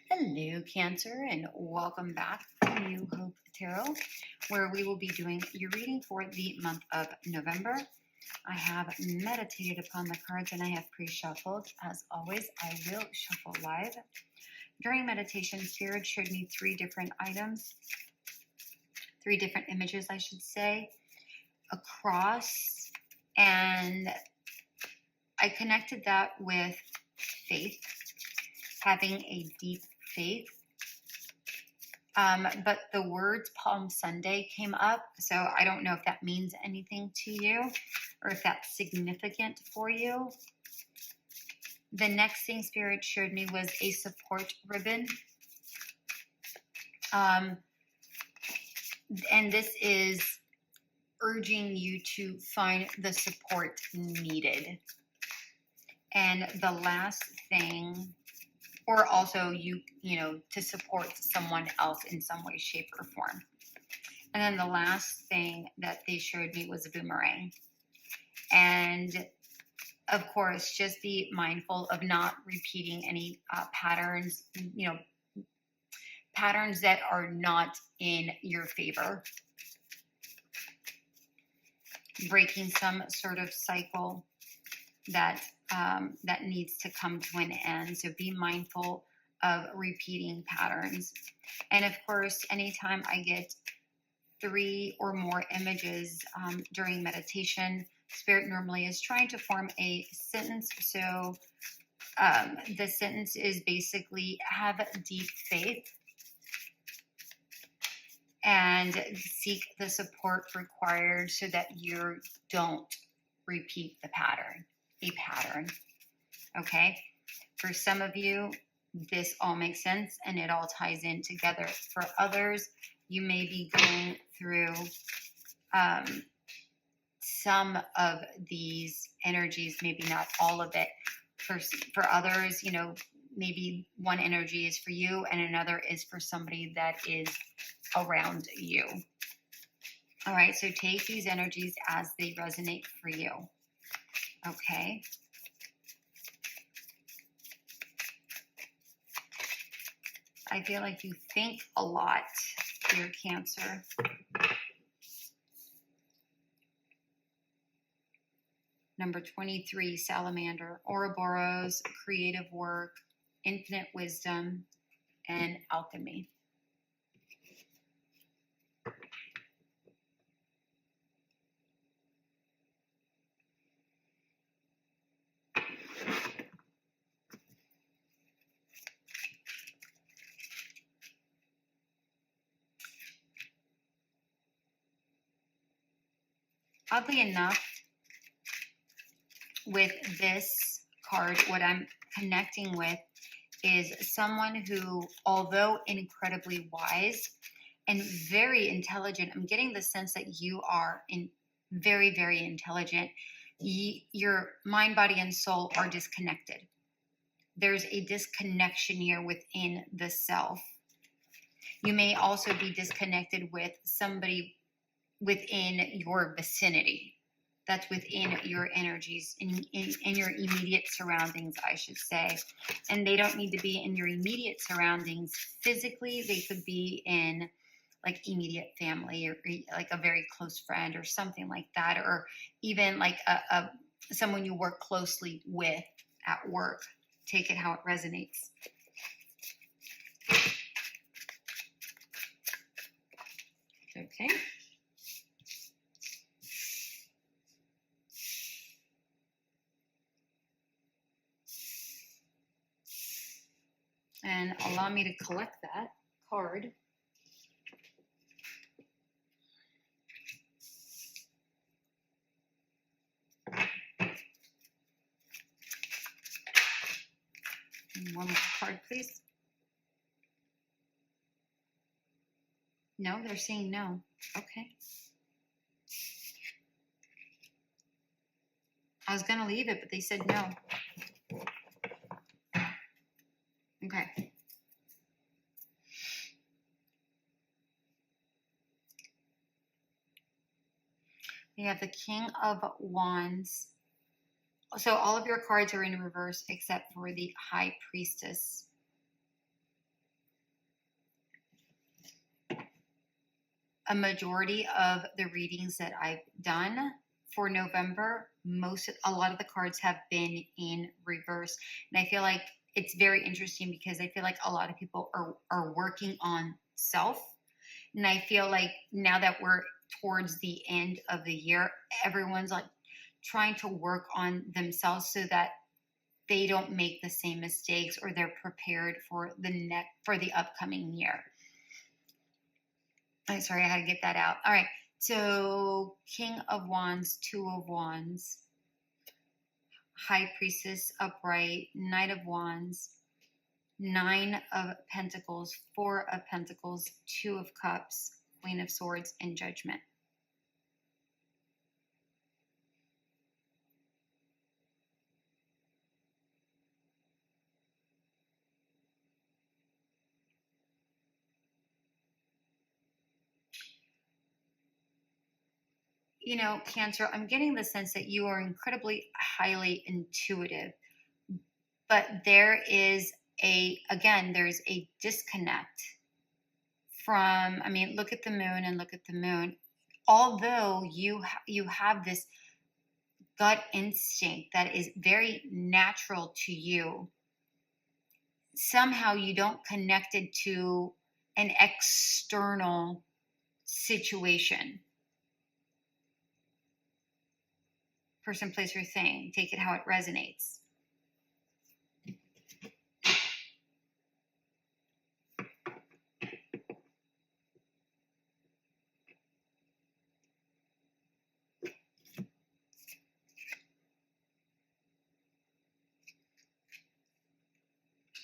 Hello, Cancer, and welcome back to New Hope Tarot, where we will be doing your reading for the month of November. I have meditated upon the cards and I have pre-shuffled. As always, I will shuffle live. During meditation, Spirit showed me three different images, I should say, a cross, and I connected that with faith, having a deep faith. But the words Palm Sunday came up, so I don't know if that means anything to you or if that's significant for you. The next thing Spirit showed me was a support ribbon. And this is urging you to find the support needed. And the last thing, or also you know, to support someone else in some way, shape, or form. And then the last thing that they showed me was a boomerang. And of course, just be mindful of not repeating any patterns, patterns that are not in your favor. Breaking some sort of cycle that needs to come to an end. So be mindful of repeating patterns. And of course, anytime I get 3 or more images during meditation, Spirit normally is trying to form a sentence. So the sentence is basically have deep faith and seek the support required so that you don't repeat a pattern. Okay? For some of you, this all makes sense and it all ties in together. For others, you may be going through some of these energies, maybe not all of it. For others, maybe one energy is for you and another is for somebody that is around you. All right, so take these energies as they resonate for you. Okay. I feel like you think a lot, dear Cancer. Number 23, Salamander, Ouroboros, creative work, infinite wisdom, and alchemy. Oddly enough, with this card, what I'm connecting with is someone who, although incredibly wise and very intelligent, I'm getting the sense that you are very, very intelligent. Your mind, body, and soul are disconnected. There's a disconnection here within the self. You may also be disconnected with somebody within your vicinity. That's within your energies, in your immediate surroundings, I should say. And they don't need to be in your immediate surroundings physically. They could be in like immediate family or like a very close friend or something like that. Or even like someone you work closely with at work. Take it how it resonates. Okay. And allow me to collect that card. And one more card, please. No, they're saying no. Okay. I was going to leave it, but they said no. Okay. We have the King of Wands. So all of your cards are in reverse except for the High Priestess. a majority of the readings that I've done for November, a lot of the cards have been in reverse. And I feel like it's very interesting because I feel like a lot of people are working on self. And I feel like now that we're towards the end of the year, everyone's like trying to work on themselves so that they don't make the same mistakes, or they're prepared for the upcoming year. I'm sorry, I had to get that out. All right. So King of Wands, Two of Wands, High Priestess upright, Knight of Wands, Nine of Pentacles, Four of Pentacles, Two of Cups, Queen of Swords, and Judgment. You know, Cancer, I'm getting the sense that you are incredibly highly intuitive, but there's a disconnect from, I mean, look at the moon and look at the moon. Although you have this gut instinct that is very natural to you, somehow you don't connect it to an external situation. Person, place, or thing. Take it how it resonates.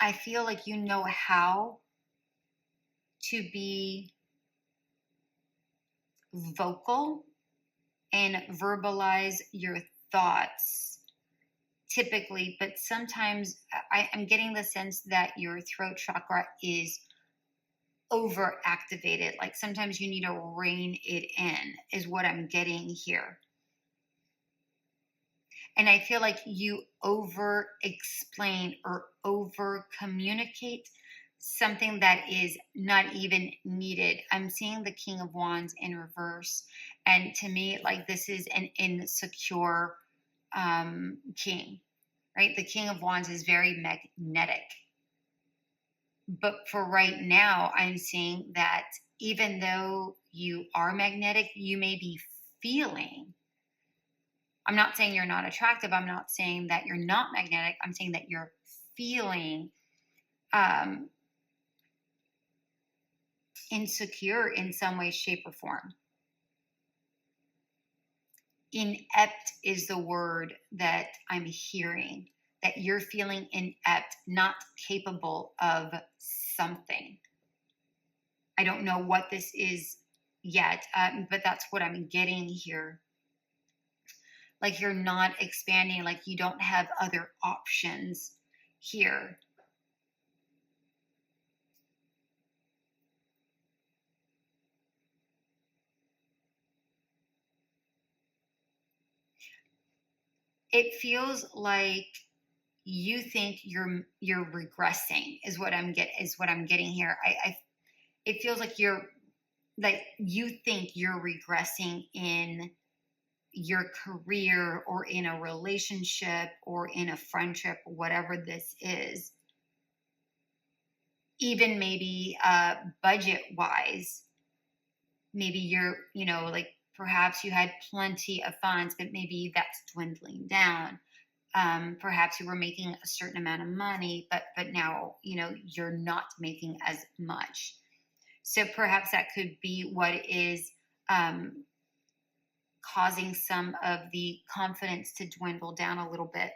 I feel like you know how to be vocal and verbalize your thoughts typically, but sometimes I'm getting the sense that your throat chakra is overactivated. Like sometimes you need to rein it in, is what I'm getting here. And I feel like you over explain or over communicate something that is not even needed. I'm seeing the King of Wands in reverse. And to me, like this is an insecure king, right? The King of Wands is very magnetic. But for right now, I'm seeing that even though you are magnetic, you may be feeling. I'm not saying you're not attractive. I'm not saying that you're not magnetic. I'm saying that you're feeling insecure in some way, shape, or form. Inept is the word that I'm hearing, that you're feeling inept, not capable of something. I don't know what this is yet, but that's what I'm getting here. Like you're not expanding, like you don't have other options here. It feels like you think you're regressing is what I'm getting here. It feels like you think you're regressing in your career or in a relationship or in a friendship, whatever this is. Even maybe budget wise, maybe you're, like perhaps you had plenty of funds, but maybe that's dwindling down. Perhaps you were making a certain amount of money, but now, you're not making as much. So perhaps that could be what is causing some of the confidence to dwindle down a little bit.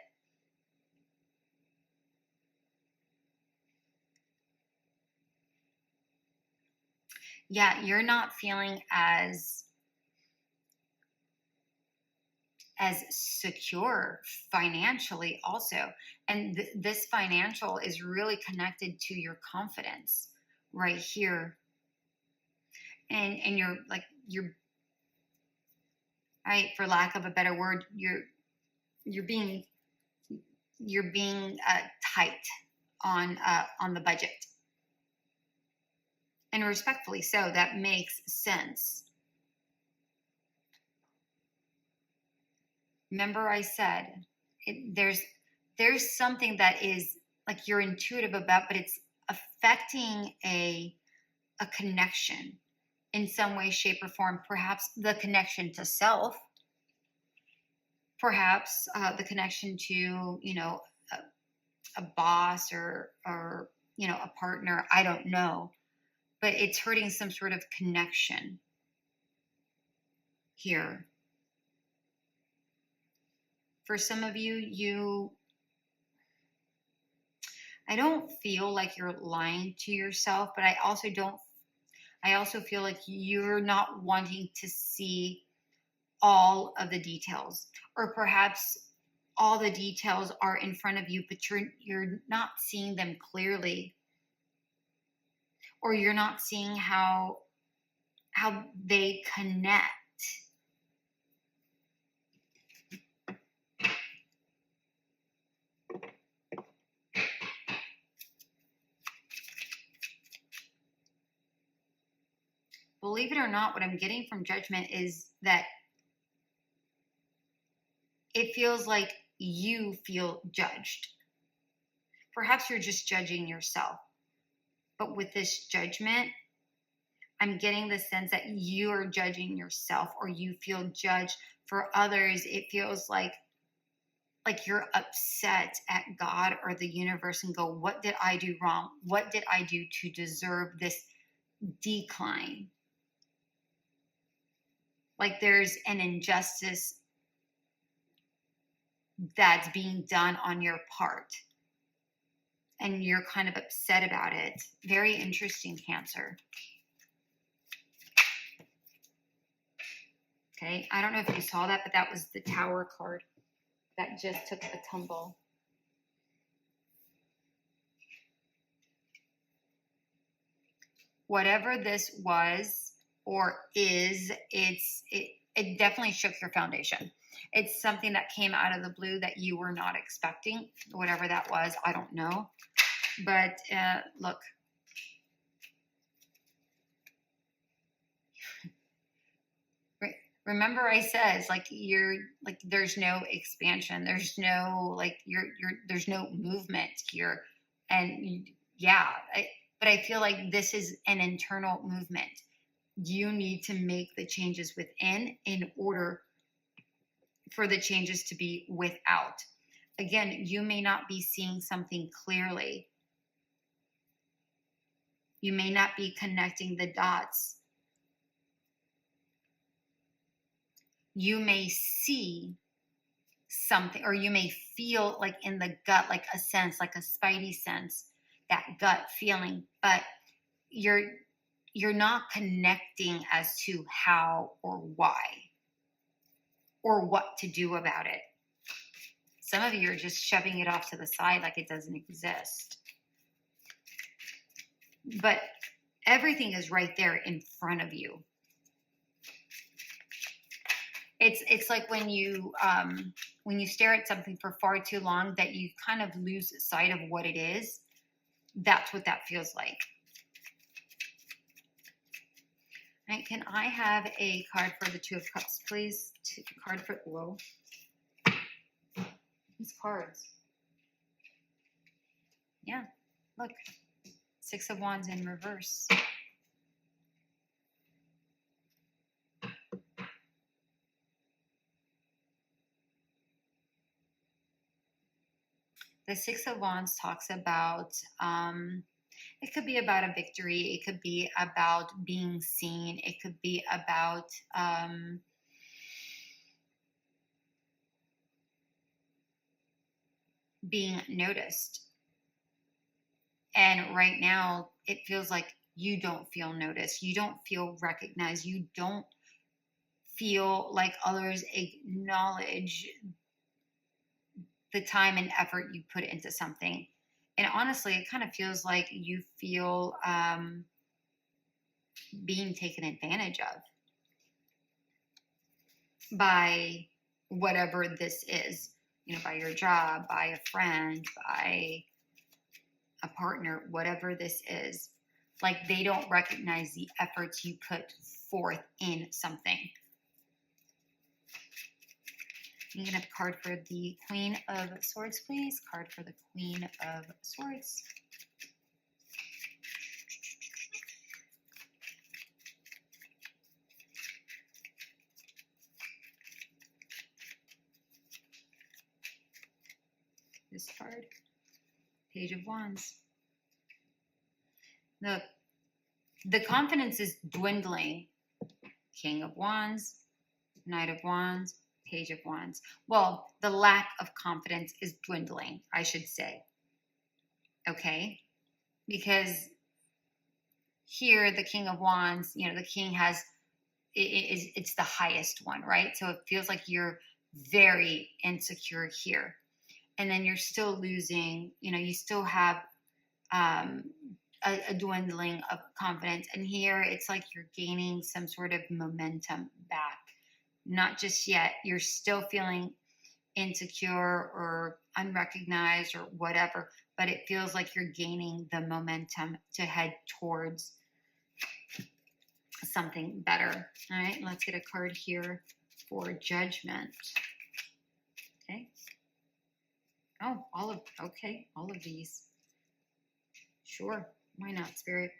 Yeah, you're not feeling as secure financially also. And this financial is really connected to your confidence right here. And you're right, for lack of a better word, you're being tight on the budget. And respectfully so, that makes sense. Remember I said there's something that is like you're intuitive about, but it's affecting a connection in some way, shape, or form. Perhaps the connection to self, perhaps the connection to, a boss or a partner. I don't know, but it's hurting some sort of connection here. For some of you, I don't feel like you're lying to yourself, but I also feel like you're not wanting to see all of the details, or perhaps all the details are in front of you, but you're not seeing them clearly, or you're not seeing how they connect. Believe it or not, what I'm getting from Judgment is that it feels like you feel judged. Perhaps you're just judging yourself. But with this Judgment, I'm getting the sense that you are judging yourself, or you feel judged. For others, it feels like you're upset at God or the universe and go, what did I do wrong? What did I do to deserve this decline? Like there's an injustice that's being done on your part, and you're kind of upset about it. Very interesting, Cancer. Okay, I don't know if you saw that, but that was the Tower card that just took a tumble. Whatever this was or is, it definitely shook your foundation. It's something that came out of the blue that you were not expecting. Whatever that was, I don't know. But look. Remember I said, it's like there's no expansion. There's no there's no movement here. And yeah, but I feel like this is an internal movement. You need to make the changes within in order for the changes to be without. Again, you may not be seeing something clearly. You may not be connecting the dots. You may see something, or you may feel like in the gut, like a sense, like a spidey sense, that gut feeling, but you're not connecting as to how or why or what to do about it. Some of you are just shoving it off to the side like it doesn't exist. But everything is right there in front of you. It's like when you stare at something for far too long that you kind of lose sight of what it is. That's what that feels like. Right, can I have a card for the Two of Cups, please? Card for, whoa. These cards. Yeah, look. Six of Wands in reverse. The Six of Wands talks about, it could be about a victory. It could be about being seen. It could be about being noticed. And right now, it feels like you don't feel noticed. You don't feel recognized. You don't feel like others acknowledge the time and effort you put into something. And honestly, it kind of feels like you feel being taken advantage of by whatever this is, by your job, by a friend, by a partner, whatever this is. Like they don't recognize the efforts you put forth in something. Can you get a card for the Queen of Swords, please? Card for the Queen of Swords. This card. Page of Wands. The confidence is dwindling. King of Wands, Knight of Wands, Page of Wands. Well, the lack of confidence is dwindling, I should say. Okay? Because here, the King of Wands, you know, the King has, it's the highest one, right? So it feels like you're very insecure here. And then you're still losing, you know, you still have a dwindling of confidence. And here it's like you're gaining some sort of momentum back. Not just yet. You're still feeling insecure or unrecognized or whatever, but it feels like you're gaining the momentum to head towards something better. All right, let's get a card here for Judgment. Okay. Oh, all of these. Sure, why not, Spirit?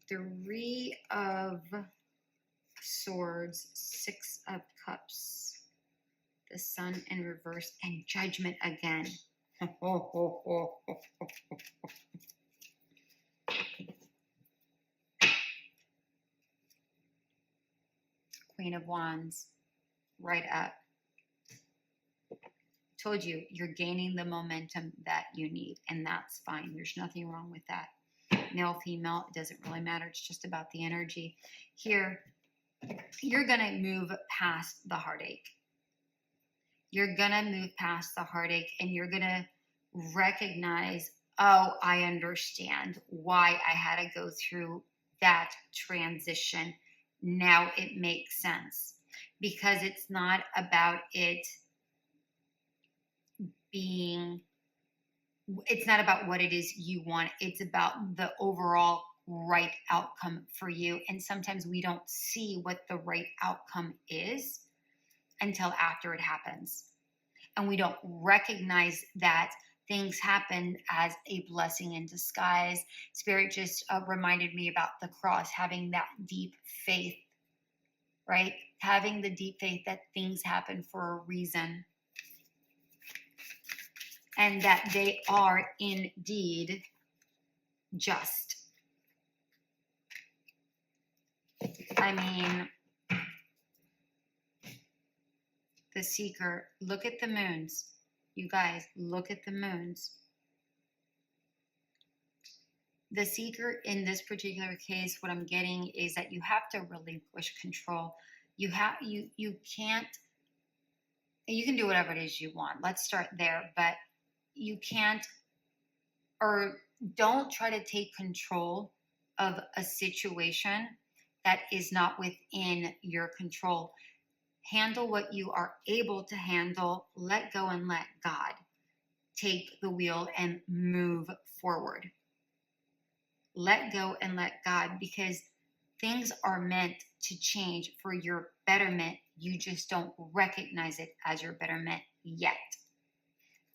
3 of Swords, 6 of Cups, the Sun in reverse, and Judgment again. Queen of Wands, right up. Told you, you're gaining the momentum that you need, and that's fine. There's nothing wrong with that. Male, female, it doesn't really matter. It's just about the energy. Here, you're going to move past the heartache. You're going to move past the heartache, and you're going to recognize, oh, I understand why I had to go through that transition. Now it makes sense, because it's not about it being, it's not about what it is you want. It's about the overall right outcome for you. And sometimes we don't see what the right outcome is until after it happens. And we don't recognize that things happen as a blessing in disguise. Spirit just reminded me about the cross, having that deep faith, right? Having the deep faith that things happen for a reason. And that they are indeed just. I mean, the Seeker, look at the moons. You guys, look at the moons. The Seeker, in this particular case, what I'm getting is that you have to relinquish control. You can't, you can do whatever it is you want. Let's start there. But you can't, or don't try to take control of a situation that is not within your control. Handle what you are able to handle. Let go and let God take the wheel and move forward. Let go and let God, because things are meant to change for your betterment. You just don't recognize it as your betterment yet.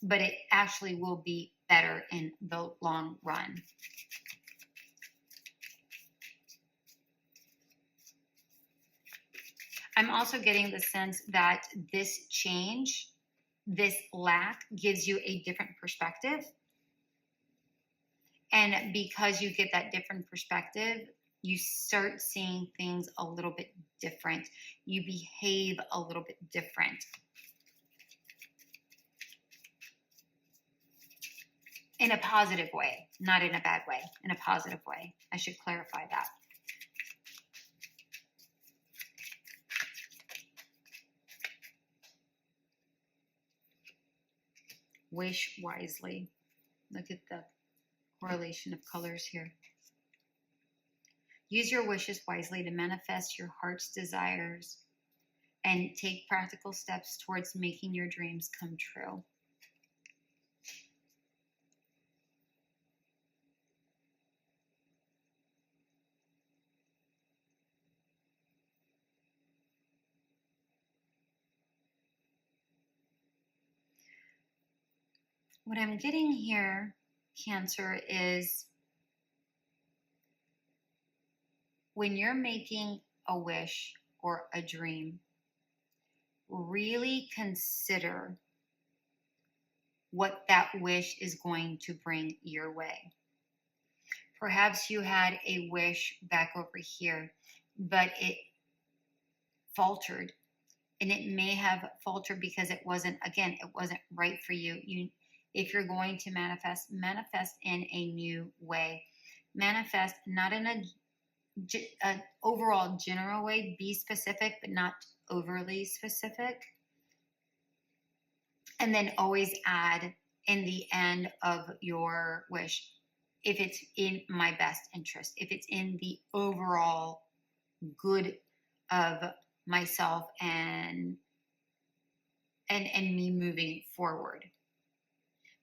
But it actually will be better in the long run. I'm also getting the sense that this change, this lack, gives you a different perspective. And because you get that different perspective, you start seeing things a little bit different. You behave a little bit different. In a positive way, not in a bad way, in a positive way. I should clarify that. Wish wisely. Look at the correlation of colors here. Use your wishes wisely to manifest your heart's desires and take practical steps towards making your dreams come true. what I'm getting here, Cancer, is when you're making a wish or a dream, really consider what that wish is going to bring your way. Perhaps you had a wish back over here, but it faltered. And it may have faltered because it wasn't right for you. If you're going to manifest in a new way. Manifest not in a overall general way. Be specific, but not overly specific. And then always add in the end of your wish, if it's in my best interest, if it's in the overall good of myself and me moving forward.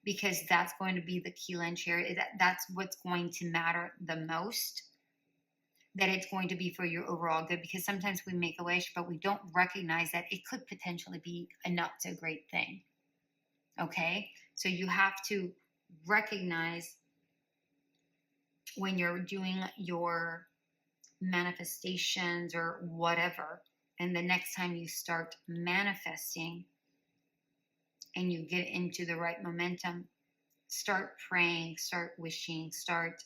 Because that's going to be the key lens here. That's what's going to matter the most. That it's going to be for your overall good. Because sometimes we make a wish, but we don't recognize that it could potentially be a not so great thing. Okay? So you have to recognize when you're doing your manifestations or whatever, and the next time you start manifesting and you get into the right momentum, start praying, start wishing, start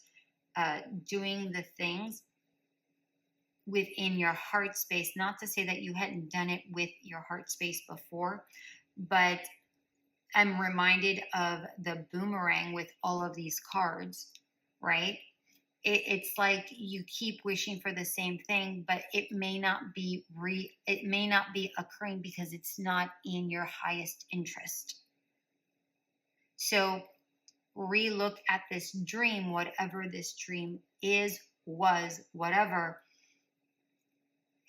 doing the things within your heart space. Not to say that you hadn't done it with your heart space before, but I'm reminded of the boomerang with all of these cards, right? It's like you keep wishing for the same thing, but it may not be occurring because it's not in your highest interest. So relook at this dream, whatever this dream is, was, whatever,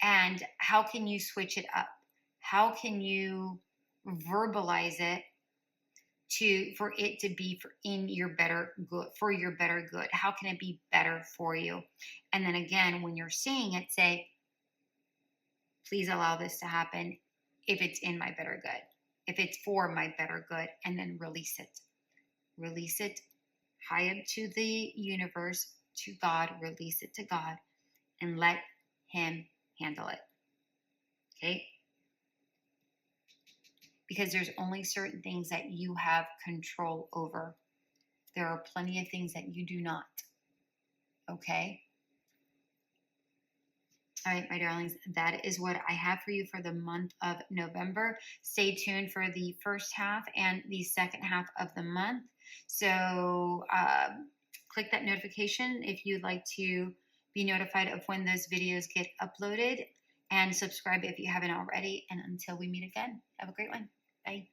and how can you switch it up? How can you verbalize it for it to be for your better good? How can it be better for you? And then again, when you're saying it, say, please allow this to happen if it's in my better good, if it's for my better good, and then release it high up to the universe, to God, release it to God, and let him handle it. Okay? Because there's only certain things that you have control over. There are plenty of things that you do not. Okay? All right, my darlings, that is what I have for you for the month of November. Stay tuned for the first half and the second half of the month. So click that notification if you'd like to be notified of when those videos get uploaded, and subscribe if you haven't already. And until we meet again, have a great one. Bye.